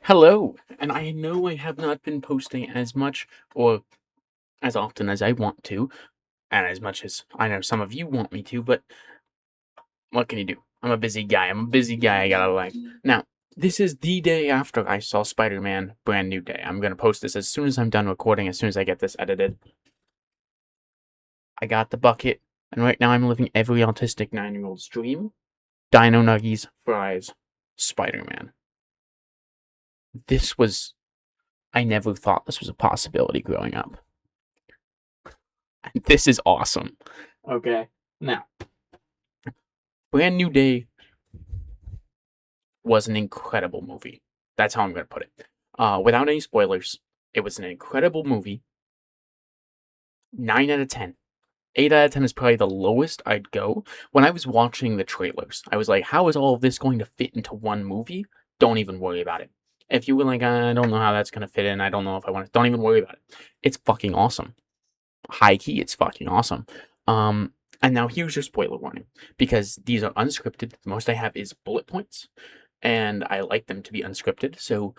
Hello, and I know I have not been posting as much or as often as I want to, and as much as I know some of you want me to, but what can you do? I'm a busy guy. I got a life. Now, this is the day after I saw Spider-Man Brand New Day. I'm going to post this as soon as I'm done recording, as soon as I get this edited. I got the bucket, and right now I'm living every autistic 9-year-old's dream. Dino Nuggies, fries, Spider-Man. This was... I never thought this was a possibility growing up. This is awesome. Okay. Now, Brand New Day was an incredible movie. That's how I'm going to put it. Without any spoilers, it was an incredible movie. 9 out of 10. 8 out of 10 is probably the lowest I'd go. When I was watching the trailers, I was like, how is all of this going to fit into one movie? Don't even worry about it. If you were like, I don't know how that's going to fit in, I don't know if I want to, don't even worry about it. It's fucking awesome. High key, it's fucking awesome. And now here's your spoiler warning, because these are unscripted. The most I have is bullet points, and I like them to be unscripted. So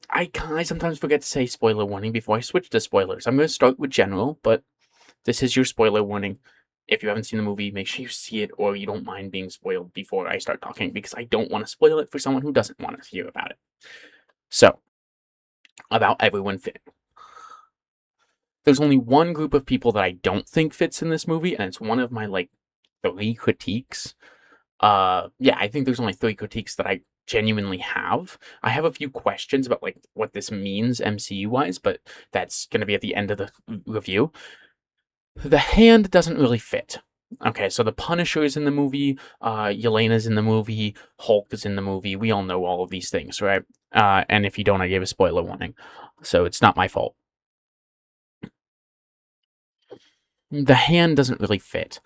I sometimes forget to say spoiler warning before I switch to spoilers. I'm going to start with general, but this is your spoiler warning. If you haven't seen the movie, make sure you see it, or you don't mind being spoiled before I start talking, because I don't want to spoil it for someone who doesn't want to hear about it. So, about everyone fitting. There's only one group of people that I don't think fits in this movie, and it's one of my, like, 3 critiques. Yeah, I think there's only 3 critiques that I genuinely have. I have a few questions about, like, what this means MCU-wise, but that's gonna be at the end of the review. The Hand doesn't really fit. Okay, so the Punisher is in the movie, Yelena's in the movie, Hulk is in the movie. We all know all of these things, right? And if you don't, I gave a spoiler warning, so it's not my fault. The Hand doesn't really fit.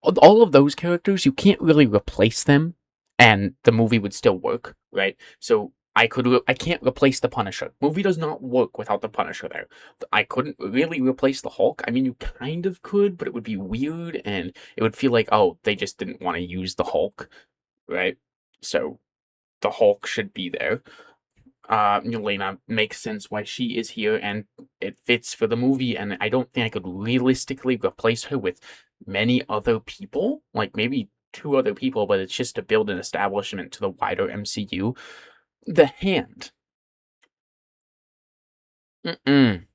All of those characters, you can't really replace them, and the movie would still work, right? So I can't replace the Punisher. Movie does not work without the Punisher there. I couldn't really replace the Hulk. I mean, you kind of could, but it would be weird, and it would feel like, oh, they just didn't want to use the Hulk, right? So the Hulk should be there. Yelena makes sense why she is here, and it fits for the movie, and I don't think I could realistically replace her with many other people, like maybe 2 other people, but it's just to build an establishment to the wider MCU. The Hand. Mm-mm.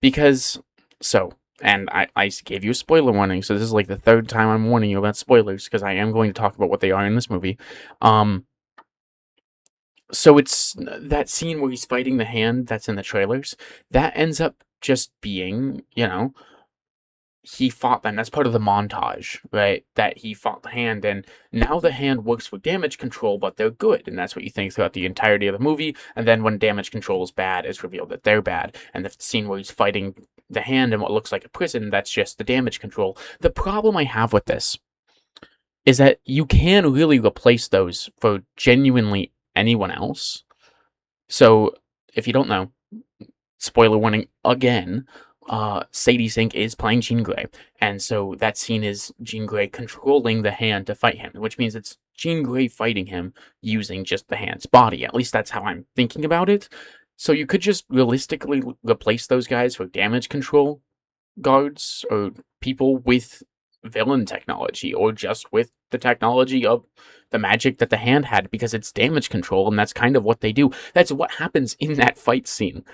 Because, so, and I gave you a spoiler warning, so this is like the 3rd time I'm warning you about spoilers, because I am going to talk about what they are in this movie. So it's that scene where he's fighting the Hand that's in the trailers, that ends up just being, he fought them. That's part of the montage, right? That he fought the Hand, and now the Hand works for damage control, but they're good, and that's what you think throughout the entirety of the movie. And then when damage control is bad, it's revealed that they're bad. And the scene where he's fighting the Hand in what looks like a prison, that's just the damage control. The problem I have with this is that you can really replace those for genuinely anyone else. So, if you don't know, spoiler warning again, Sadie Sink is playing Jean Grey, and so that scene is Jean Grey controlling the Hand to fight him, which means it's Jean Grey fighting him using just the Hand's body. At least that's how I'm thinking about it. So you could just realistically replace those guys for damage control guards or people with villain technology, or just with the technology of the magic that the Hand had, because it's damage control, and that's kind of what they do. That's what happens in that fight scene.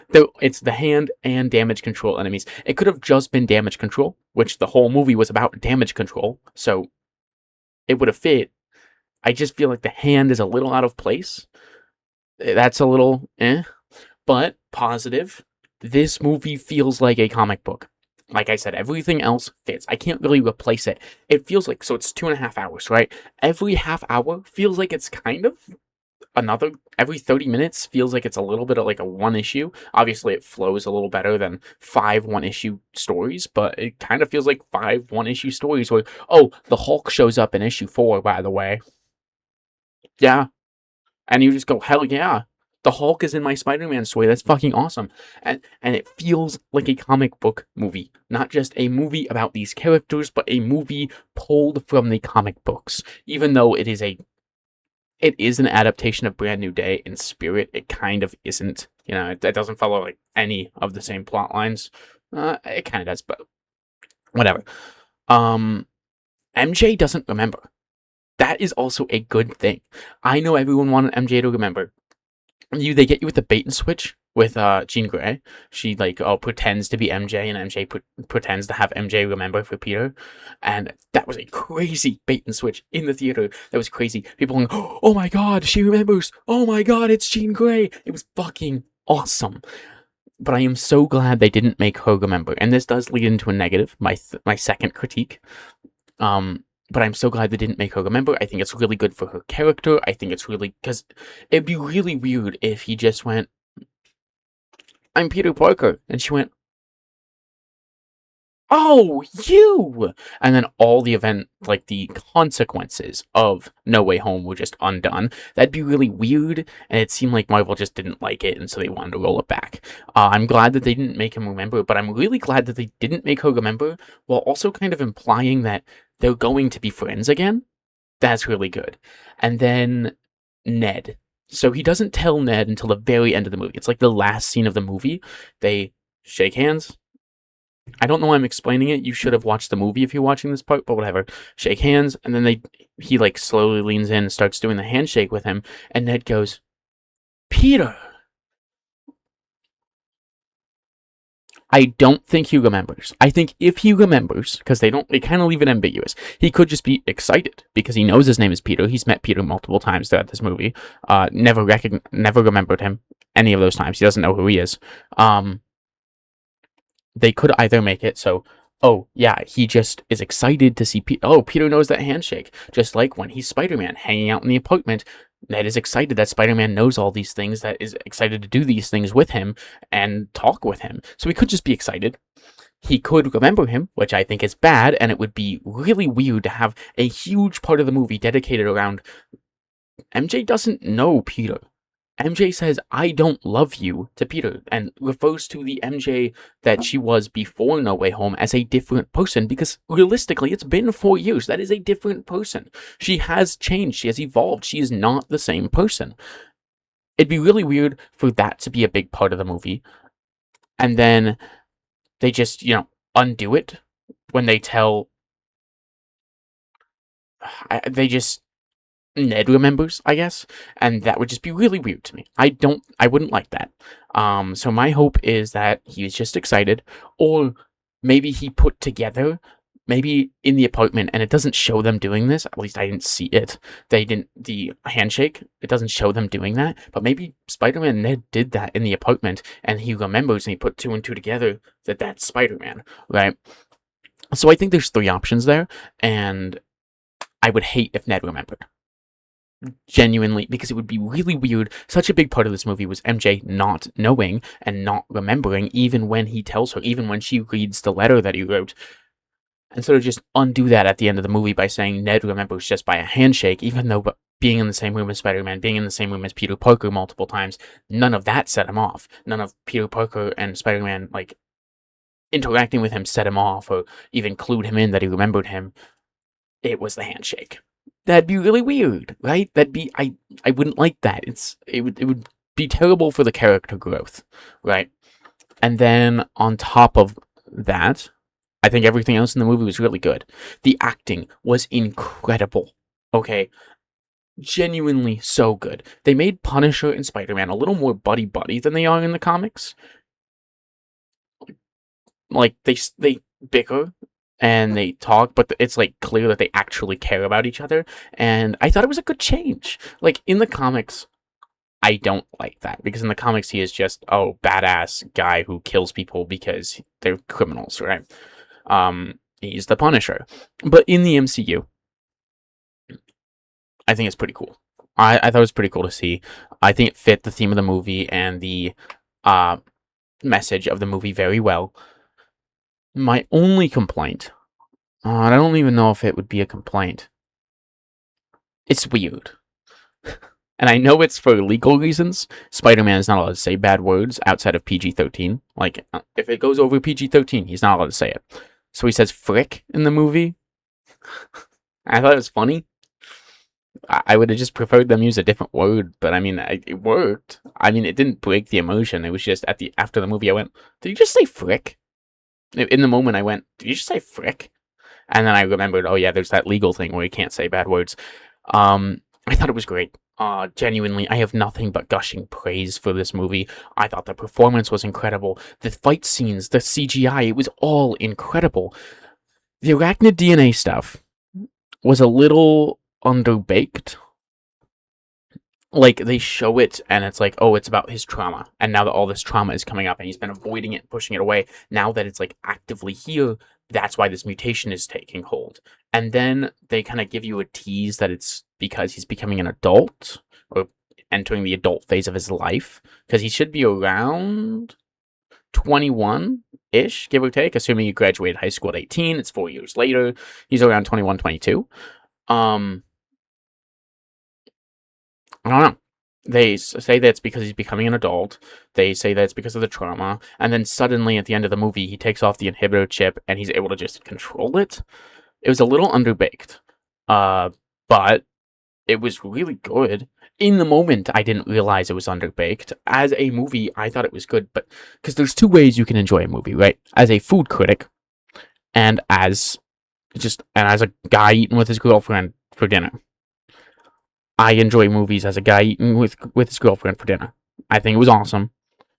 It's the Hand and damage control enemies. It could have just been damage control, which the whole movie was about damage control, so it would have fit. I just feel like the Hand is a little out of place. That's a little but positive. This movie feels like a comic book. Like I said, everything else fits. I can't really replace it. It feels like, so it's 2.5 hours, right? Every half hour feels like it's kind of every 30 minutes feels like it's a little bit of like a 1 issue. Obviously, it flows a little better than 5 1-issue stories, but it kind of feels like 5 1-issue stories where, oh, the Hulk shows up in issue 4, by the way. Yeah. And you just go, hell yeah. The Hulk is in my Spider-Man story. That's fucking awesome. And it feels like a comic book movie. Not just a movie about these characters, but a movie pulled from the comic books. Even though it is a it is an adaptation of Brand New Day in spirit. It kind of isn't. It doesn't follow like any of the same plot lines. It kind of does, but whatever. Um, MJ doesn't remember. That is also a good thing. I know everyone wanted MJ to remember. They get you with the bait and switch with Jean Grey. She pretends to be MJ, and MJ pretends to have MJ remember for Peter, and that was a crazy bait and switch in the theater. That was crazy. People going, "Oh my god, she remembers! Oh my god, it's Jean Grey!" It was fucking awesome. But I am so glad they didn't make her remember, and this does lead into a negative. My second critique. But I'm so glad they didn't make her remember. I think it's really good for her character. I think it's really, because it'd be really weird if he just went, "I'm Peter Parker," and she went, "Oh, you!" And then all the the consequences of No Way Home were just undone. That'd be really weird, and it seemed like Marvel just didn't like it, and so they wanted to roll it back. I'm glad that they didn't make him remember, but I'm really glad that they didn't make her remember, while also kind of implying that they're going to be friends again. That's really good. And then Ned. So he doesn't tell Ned until the very end of the movie. It's like the last scene of the movie. They shake hands. I don't know why I'm explaining it. You should have watched the movie if you're watching this part, but whatever. Shake hands, and then he slowly leans in and starts doing the handshake with him, and Ned goes, "Peter." I don't think he remembers. I think if he remembers, because they kind of leave it ambiguous, he could just be excited because he knows his name is Peter. He's met Peter multiple times throughout this movie. Never remembered him any of those times. He doesn't know who he is. They could either make it so, oh yeah, he just is excited to see Peter. Oh, Peter knows that handshake, just like when he's Spider-Man hanging out in the apartment. Ned is excited that Spider-Man knows all these things, that is excited to do these things with him and talk with him. So he could just be excited. He could remember him, which I think is bad, and it would be really weird to have a huge part of the movie dedicated around MJ doesn't know Peter. MJ says, "I don't love you" to Peter, and refers to the MJ that she was before No Way Home as a different person, because realistically, it's been 4 years. That is a different person. She has changed. She has evolved. She is not the same person. It'd be really weird for that to be a big part of the movie. And then they just, undo it when they tell... They just... Ned remembers, I guess, and that would just be really weird to me. I wouldn't like that. So my hope is that he's just excited, or maybe he put together, maybe in the apartment, and it doesn't show them doing this. At least I didn't see it. The handshake, it doesn't show them doing that, but maybe Spider-Man and Ned did that in the apartment, and he remembers, and he put two and two together that that's Spider-Man, right? So I think there's 3 options there, and I would hate if Ned remembered. Genuinely, because it would be really weird. Such a big part of this movie was MJ not knowing and not remembering, even when he tells her, even when she reads the letter that he wrote. And so to just undo that at the end of the movie by saying Ned remembers just by a handshake, even though being in the same room as Spider-Man, being in the same room as Peter Parker multiple times, none of that set him off. None of Peter Parker and Spider-Man interacting with him set him off, or even clued him in that he remembered him. It was the handshake. That'd be really weird, right? I wouldn't like that. It would be terrible for the character growth, right? And then on top of that, I think everything else in the movie was really good. The acting was incredible. Okay, genuinely so good. They made Punisher and Spider-Man a little more buddy-buddy than they are in the comics. They bicker and they talk, but it's clear that they actually care about each other, and I thought it was a good change. In the comics, I don't like that, because in the comics he is just badass guy who kills people because they're criminals, right? He's the Punisher. But in the MCU, I think it's pretty cool. I thought it was pretty cool to see. I think it fit the theme of the movie and the message of the movie very well. My only complaint, I don't even know if it would be a complaint. It's weird. And I know it's for legal reasons. Spider-Man is not allowed to say bad words outside of PG-13. If it goes over PG-13, he's not allowed to say it. So he says frick in the movie. I thought it was funny. I would have just preferred them use a different word, but I mean, it worked. I mean, it didn't break the emotion. It was just after the movie, I went, "Did you just say frick?" In the moment, I went, "Did you just say frick?" And then I remembered, oh yeah, there's that legal thing where you can't say bad words. I thought it was great. Genuinely, I have nothing but gushing praise for this movie. I thought the performance was incredible. The fight scenes, the CGI, it was all incredible. The arachnid DNA stuff was a little underbaked. Like, they show it and it's like, oh, it's about his trauma. And now that all this trauma is coming up and he's been avoiding it, pushing it away, now that it's like actively here, that's why this mutation is taking hold. And then they kind of give you a tease that it's because he's becoming an adult or entering the adult phase of his life. Because he should be around 21 ish, give or take, assuming he graduated high school at 18. It's 4 years later. He's around 21, 22. I don't know. They say that it's because he's becoming an adult. They say that it's because of the trauma. And then suddenly at the end of the movie, he takes off the inhibitor chip and he's able to just control it. It was a little underbaked. But it was really good. In the moment, I didn't realize it was underbaked. As a movie, I thought it was good. But because there's two ways you can enjoy a movie, right? As a food critic and as a guy eating with his girlfriend for dinner. I enjoy movies as a guy eating with his girlfriend for dinner. I think it was awesome.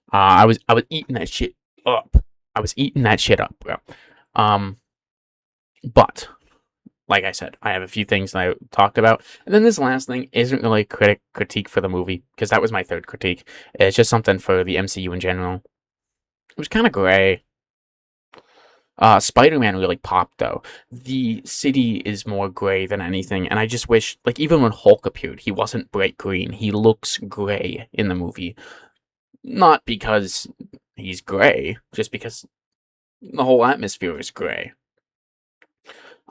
I was eating that shit up. I was eating that shit up, bro. Um, but like I said, I have a few things that I talked about, and then this last thing isn't really a critique for the movie because that was my third critique. It's just something for the MCU in general. It was kind of gray. Spider-Man really popped though. The city is more gray than anything, and I just wish, like, even when Hulk appeared, he wasn't bright green. He looks gray in the movie. Not because he's gray, just because the whole atmosphere is gray.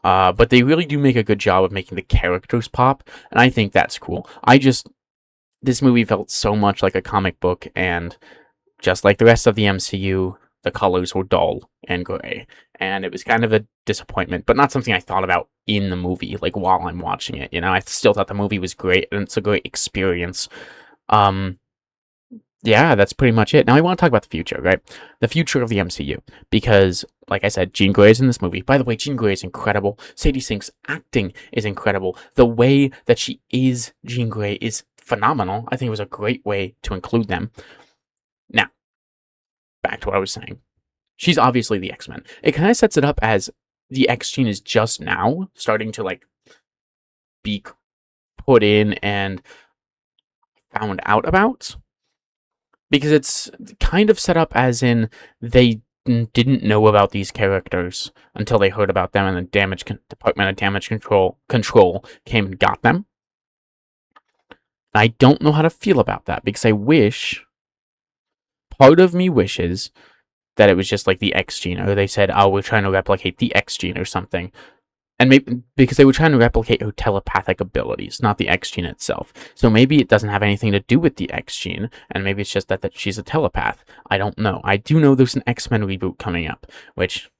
But they really do make a good job of making the characters pop, and I think that's cool. This movie felt so much like a comic book, and just like the rest of the MCU, the colors were dull and gray. And it was kind of a disappointment, but not something I thought about in the movie, like while I'm watching it. You know, I still thought the movie was great, and it's a great experience. Yeah, that's pretty much it. Now I want to talk about the future, right? The future of the MCU. Because, like I said, Jean Grey is in this movie. By the way, Jean Grey is incredible. Sadie Sink's acting is incredible. The way that she is Jean Grey is phenomenal. I think it was a great way to include them. Now, back to what I was saying. She's obviously the X-Men. It kind of sets it up as the X gene is just now starting to, like, be put in and found out about. Because it's kind of set up as in they didn't know about these characters until they heard about them, and the Department of Damage Control came and got them. I don't know how to feel about that because part of me wishes that it was just like the X gene, or they said, "Oh, we're trying to replicate the X gene or something." And maybe because they were trying to replicate her telepathic abilities, not the X gene itself. So maybe it doesn't have anything to do with the X gene, and maybe it's just that she's a telepath. I don't know. I do know there's an X-Men reboot coming up, which,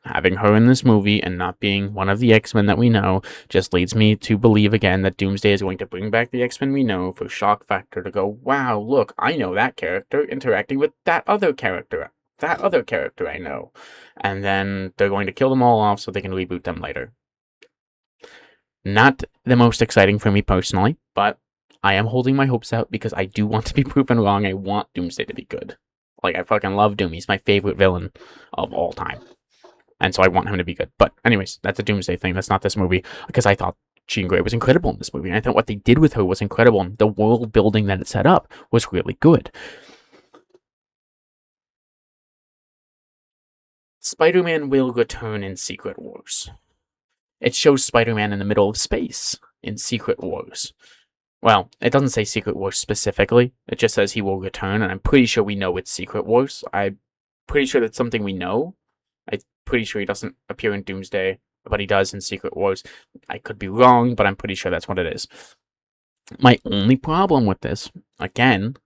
having her in this movie and not being one of the X-Men that we know, just leads me to believe again that Doomsday is going to bring back the X-Men we know for shock factor to go, wow, look, I know that character interacting with that other character. That other character I know. And then they're going to kill them all off so they can reboot them later. Not the most exciting for me personally, but I am holding my hopes out because I do want to be proven wrong. I want Doomsday to be good. Like, I fucking love Doom. He's my favorite villain of all time. And so I want him to be good. But anyways, that's a Doomsday thing. That's not this movie. Because I thought Jean Grey was incredible in this movie. And I thought what they did with her was incredible. And the world building that it set up was really good. Spider-Man will return in Secret Wars. It shows Spider-Man in the middle of space in Secret Wars. Well, it doesn't say Secret Wars specifically. It just says he will return, and I'm pretty sure we know it's Secret Wars. I'm pretty sure that's something we know. I'm pretty sure he doesn't appear in Doomsday, but he does in Secret Wars. I could be wrong, but I'm pretty sure that's what it is. My only problem with this, again,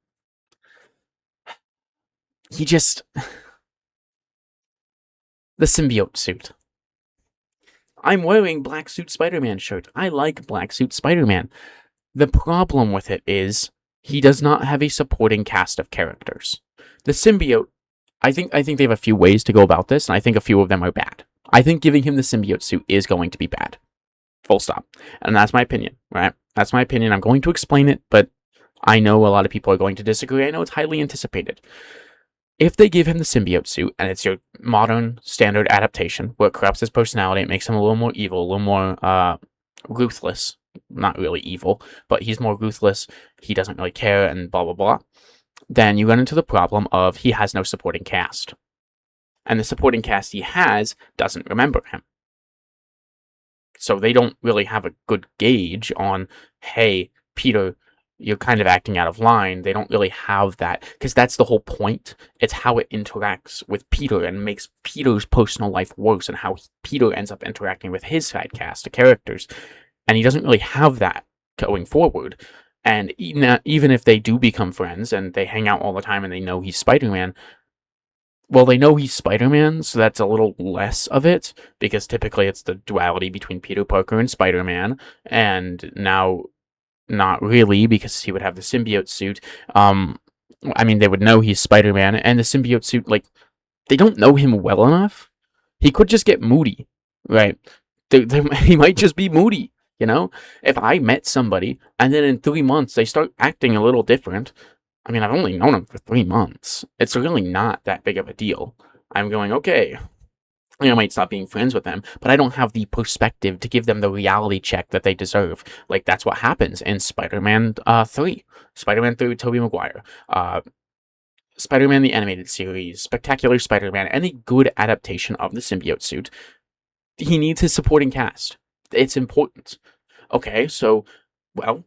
the symbiote suit. I'm wearing Black Suit Spider-Man shirt. I like Black Suit Spider-Man. The problem with it is he does not have a supporting cast of characters. The symbiote, I think they have a few ways to go about this, and I think a few of them are bad. I think giving him the symbiote suit is going to be bad. Full stop. And that's my opinion, right? That's my opinion. I'm going to explain it, but I know a lot of people are going to disagree. I know it's highly anticipated. If they give him the symbiote suit, and it's your modern standard adaptation, where it corrupts his personality, it makes him a little more evil, a little more ruthless. Not really evil, but he's more ruthless. He doesn't really care, and blah, blah, blah. Then you run into the problem of he has no supporting cast. And the supporting cast he has doesn't remember him. So they don't really have a good gauge on, hey, Peter, you're kind of acting out of line. They don't really have that, because that's the whole point. It's how it interacts with Peter and makes Peter's personal life worse, and how Peter ends up interacting with his side cast of characters. And he doesn't really have that going forward. And even if they do become friends and they hang out all the time and they know he's Spider-Man, well, they know he's Spider-Man, so that's a little less of it, because typically it's the duality between Peter Parker and Spider-Man, and now not really, because he would have the symbiote suit. I mean, they would know he's Spider-Man, and the symbiote suit, like, they don't know him well enough. He could just get moody, right? He might just be moody, you know? If I met somebody, and then in 3 months they start acting a little different, I mean, I've only known him for 3 months. It's really not that big of a deal. I'm going, okay, I might stop being friends with them, but I don't have the perspective to give them the reality check that they deserve. Like, that's what happens in Spider-Man 3. Spider-Man 3 with Tobey Maguire. Spider-Man the Animated Series. Spectacular Spider-Man. Any good adaptation of the symbiote suit, he needs his supporting cast. It's important. Okay, so, well,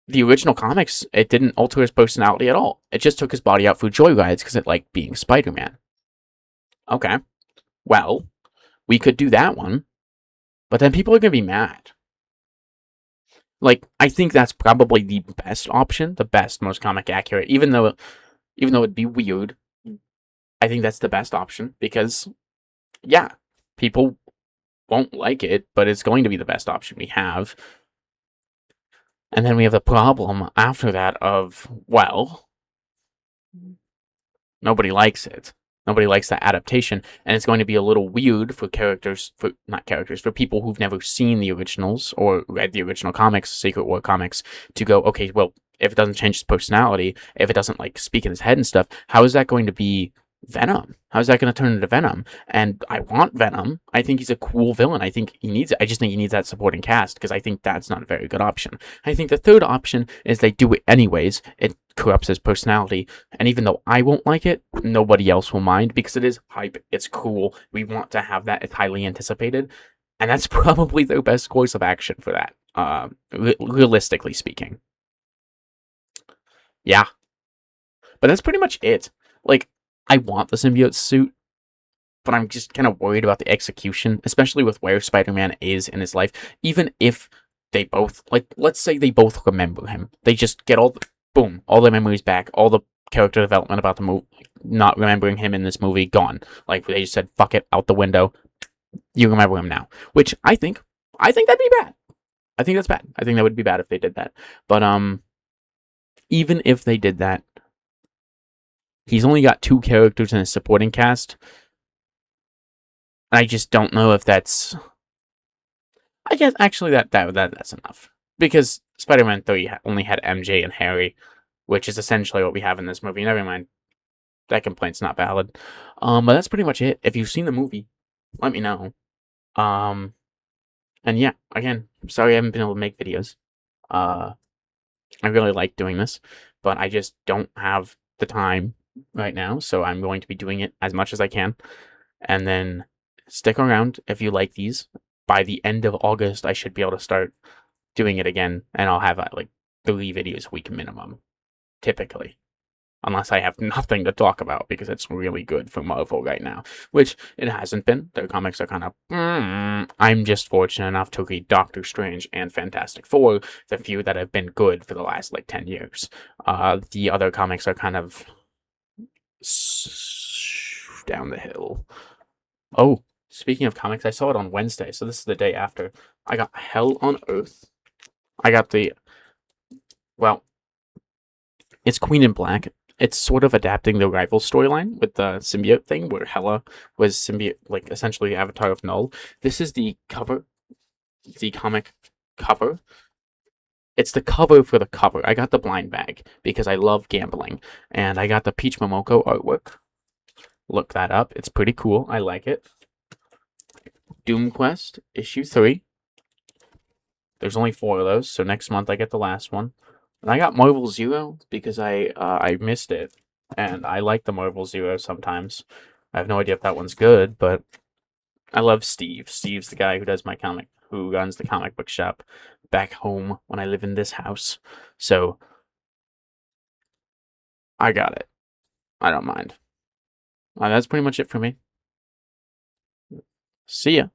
the original comics, it didn't alter his personality at all. It just took his body out for joyrides because it liked being Spider-Man. Okay, well, we could do that one, but then people are going to be mad. Like, I think that's probably the best option, the best, most comic accurate, even though it'd be weird. I think that's the best option because, yeah, people won't like it, but it's going to be the best option we have. And then we have the problem after that of, well, nobody likes it. Nobody likes that adaptation, and it's going to be a little weird for for people who've never seen the originals or read the original comics, Secret War comics, to go, okay, well, if it doesn't change his personality, if it doesn't, like, speak in his head and stuff, how is that going to be Venom? How is that going to turn into Venom? And I want Venom. I think he's a cool villain. I think he needs it. I just think he needs that supporting cast, because I think that's not a very good option. I think the third option is they do it anyways. It corrupts his personality. And even though I won't like it, nobody else will mind, because it is hype. It's cool. We want to have that. It's highly anticipated. And that's probably their best course of action for that, realistically speaking. Yeah. But that's pretty much it. Like, I want the symbiote suit, but I'm just kind of worried about the execution, especially with where Spider-Man is in his life. Even if they both, like, let's say they both remember him. They just get all the memories back, all the character development about the movie, not remembering him in this movie, gone. Like, they just said, fuck it, out the window. You remember him now. Which I think that'd be bad. I think that's bad. I think that would be bad if they did that. But, even if they did that, he's only got 2 characters in his supporting cast. I just don't know if that's... I guess, actually, that's enough. Because Spider-Man 3 only had MJ and Harry, which is essentially what we have in this movie. Never mind. That complaint's not valid. But that's pretty much it. If you've seen the movie, let me know. And yeah, again, I'm sorry I haven't been able to make videos. I really like doing this, but I just don't have the time right now, so I'm going to be doing it as much as I can. And then stick around if you like these. By the end of August, I should be able to start doing it again, and I'll have like 3 videos a week minimum, typically. Unless I have nothing to talk about, because it's really good for Marvel right now, which it hasn't been. Their comics are kind of... I'm just fortunate enough to read Doctor Strange and Fantastic Four, the few that have been good for the last, like, 10 years. The other comics are kind of... down the hill. Oh, Speaking of comics, I saw it on Wednesday, so this is the day after. I got Hell on Earth. I got the well, it's Queen in Black. It's sort of adapting the rival storyline with the symbiote thing, where Hela was symbiote, like essentially Avatar of Null. This is the cover, the comic cover. It's the cover for the cover. I got the blind bag because I love gambling, and I got the Peach Momoko artwork. Look that up. It's pretty cool. I like it. Doom Quest issue 3. There's only 4 of those, so next month I get the last one. And I got Marvel Zero because I missed it, and I like the Marvel Zero sometimes. I have no idea if that one's good, but I love Steve. Steve's the guy who runs the comic book shop back home when I live in this house. So I got it. I don't mind. That's pretty much it for me. See ya.